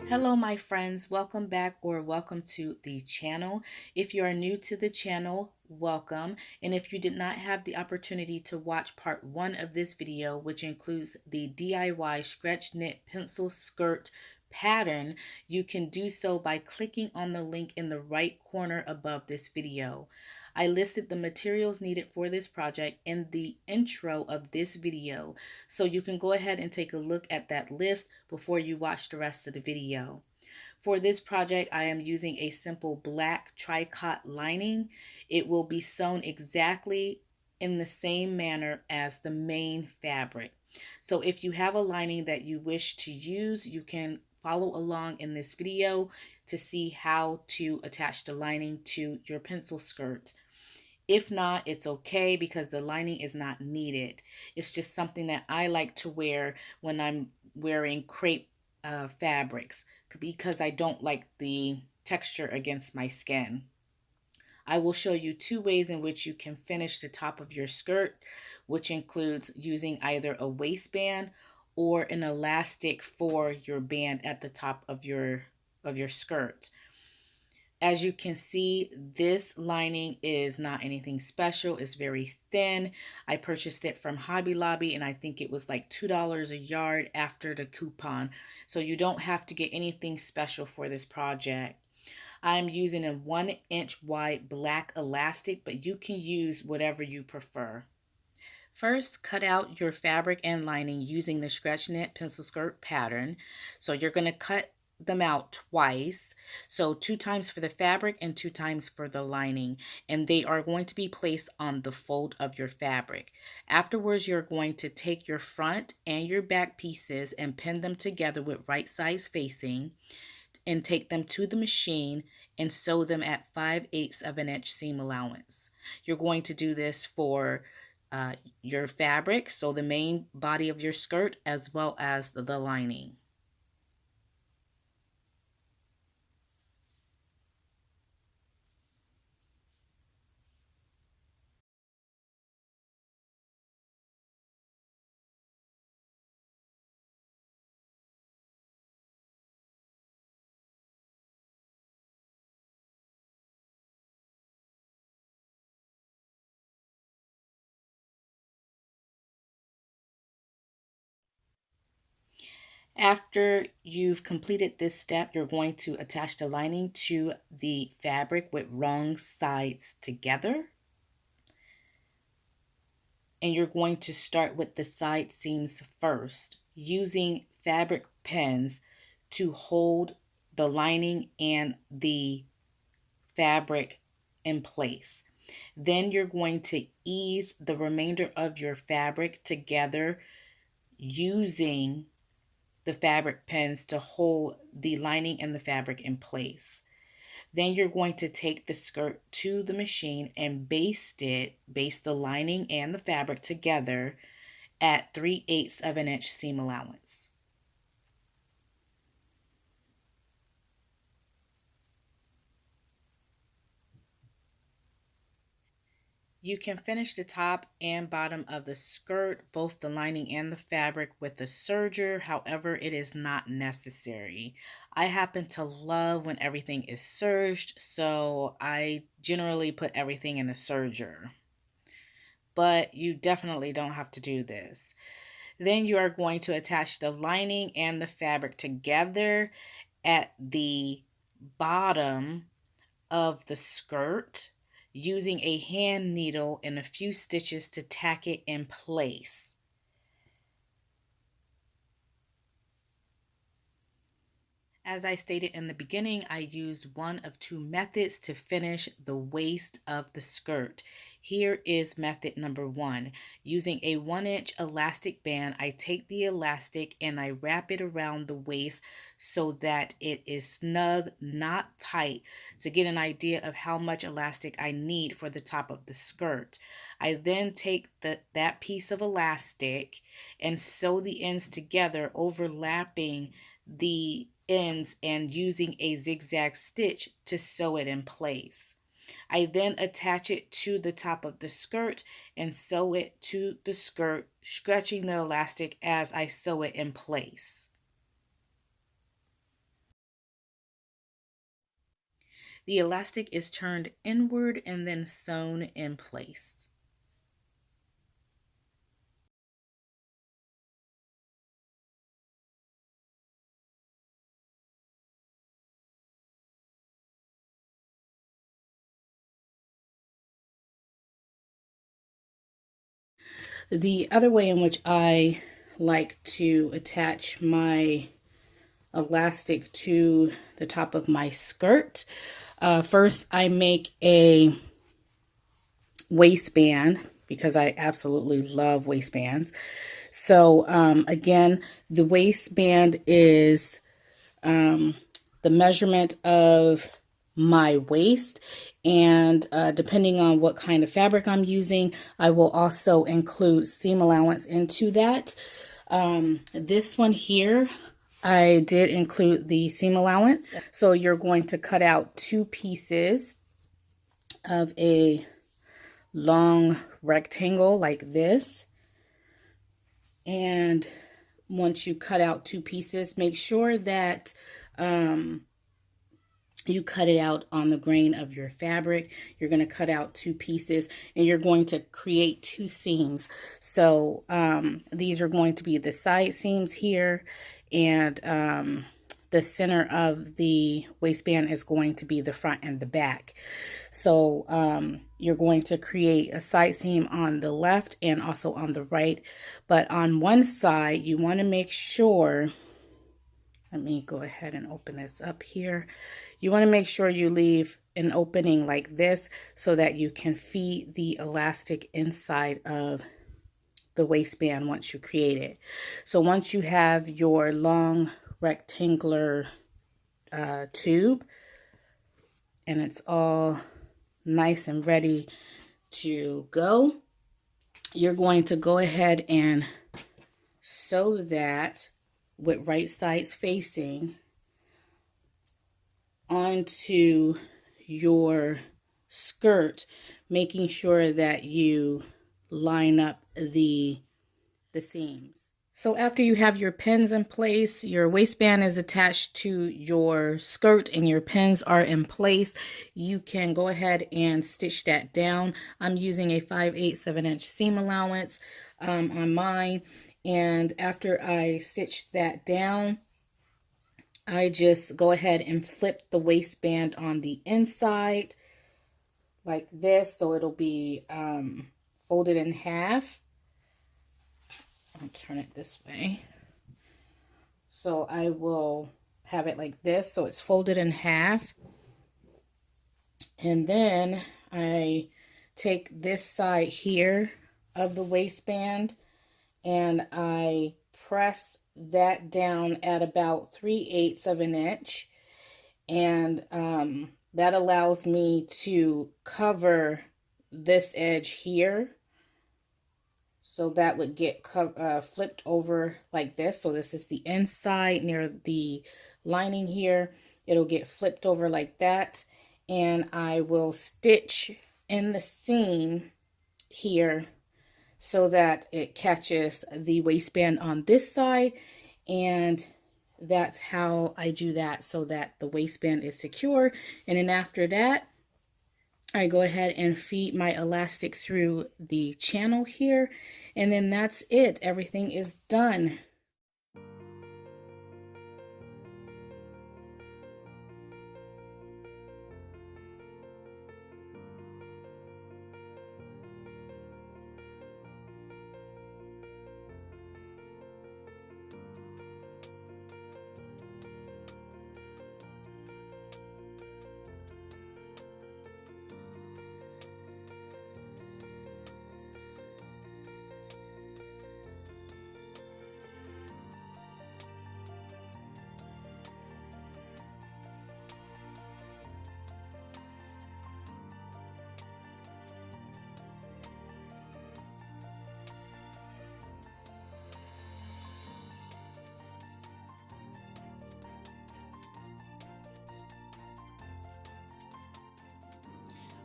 Hello my friends, welcome back or welcome to the channel. If you are new to the channel, welcome. And if you did not have the opportunity to watch part 1 of this video, which includes the DIY stretch knit pencil skirt pattern, you can do so by clicking on the link in the right corner above this video. I listed the materials needed for this project in the intro of this video, so you can go ahead and take a look at that list before you watch the rest of the video. For this project, I am using a simple black tricot lining. It will be sewn exactly in the same manner as the main fabric. So if you have a lining that you wish to use, you can follow along in this video to see how to attach the lining to your pencil skirt. If not, it's okay because the lining is not needed. It's just something that I like to wear when I'm wearing crepe fabrics because I don't like the texture against my skin. I will show you 2 ways in which you can finish the top of your skirt, which includes using either a waistband or an elastic for your band at the top of your skirt. As you can see, this lining is not anything special. It's very thin. I purchased it from Hobby Lobby and I think it was like $2 a yard after the coupon. So you don't have to get anything special for this project. I'm using a 1-inch wide black elastic, but you can use whatever you prefer. First, cut out your fabric and lining using the stretch knit pencil skirt pattern. So you're going to cut them out twice. So 2 times for the fabric and 2 times for the lining. And they are going to be placed on the fold of your fabric. Afterwards, you're going to take your front and your back pieces and pin them together with right size facing and take them to the machine and sew them at 5/8 of an inch seam allowance. You're going to do this for your fabric, so the main body of your skirt, as well as the lining. After you've completed this step, you're going to attach the lining to the fabric with wrong sides together. And you're going to start with the side seams first, using fabric pins to hold the lining and the fabric in place. Then you're going to ease the remainder of your fabric together using the fabric pins to hold the lining and the fabric in place. Then you're going to take the skirt to the machine and baste the lining and the fabric together at 3/8 of an inch seam allowance. You can finish the top and bottom of the skirt, both the lining and the fabric, with the serger. However, it is not necessary. I happen to love when everything is serged, so I generally put everything in a serger. But you definitely don't have to do this. Then you are going to attach the lining and the fabric together at the bottom of the skirt, using a hand needle and a few stitches to tack it in place. As I stated in the beginning, I use one of 2 methods to finish the waist of the skirt. Here is method number 1. Using a 1-inch elastic band, I take the elastic and I wrap it around the waist so that it is snug, not tight, to get an idea of how much elastic I need for the top of the skirt. I then take that piece of elastic and sew the ends together, overlapping the ends and using a zigzag stitch to sew it in place. I then attach it to the top of the skirt and sew it to the skirt, stretching the elastic as I sew it in place. The elastic is turned inward and then sewn in place. The other way in which I like to attach my elastic to the top of my skirt, first I make a waistband because I absolutely love waistbands. So again, the waistband is the measurement of my waist, and depending on what kind of fabric I'm using, I will also include seam allowance into that. This one here, I did include the seam allowance. So you're going to cut out 2 pieces of a long rectangle like this. And once you cut out 2 pieces, make sure that you cut it out on the grain of your fabric. You're going to cut out 2 pieces and you're going to create 2 seams. So these are going to be the side seams here, and the center of the waistband is going to be the front and the back. So you're going to create a side seam on the left and also on the right. But on one side, you want to make sure, let me go ahead and open this up here. You want to make sure you leave an opening like this so that you can feed the elastic inside of the waistband once you create it. So once you have your long rectangular tube and it's all nice and ready to go, you're going to go ahead and sew that with right sides facing onto your skirt, making sure that you line up the seams. So after you have your pins in place, your waistband is attached to your skirt and your pins are in place, you can go ahead and stitch that down. I'm using a 5/8 inch seam allowance on mine, and after I stitch that down, I just go ahead and flip the waistband on the inside like this, so it'll be folded in half. I'll turn it this way. So I will have it like this, so it's folded in half. And then I take this side here of the waistband and I press that down at about 3/8 of an inch, and that allows me to cover this edge here, so that would get flipped over like this. So this is the inside near the lining here. It'll get flipped over like that, and I will stitch in the seam here so that it catches the waistband on this side, and that's how I do that so that the waistband is secure. And then after that, I go ahead and feed my elastic through the channel here, and then that's it. Everything is done.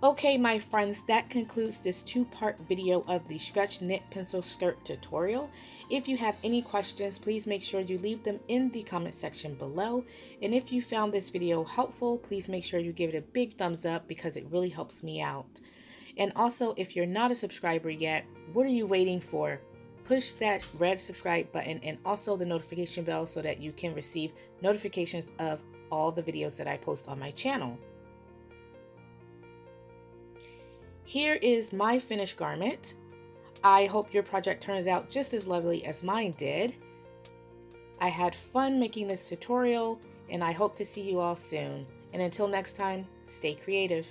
Okay, my friends, that concludes this two-part video of the Stretch Knit Pencil Skirt tutorial. If you have any questions, please make sure you leave them in the comment section below. And if you found this video helpful, please make sure you give it a big thumbs up because it really helps me out. And also, if you're not a subscriber yet, what are you waiting for? Push that red subscribe button and also the notification bell so that you can receive notifications of all the videos that I post on my channel. Here is my finished garment. I hope your project turns out just as lovely as mine did. I had fun making this tutorial, and I hope to see you all soon. And until next time, stay creative.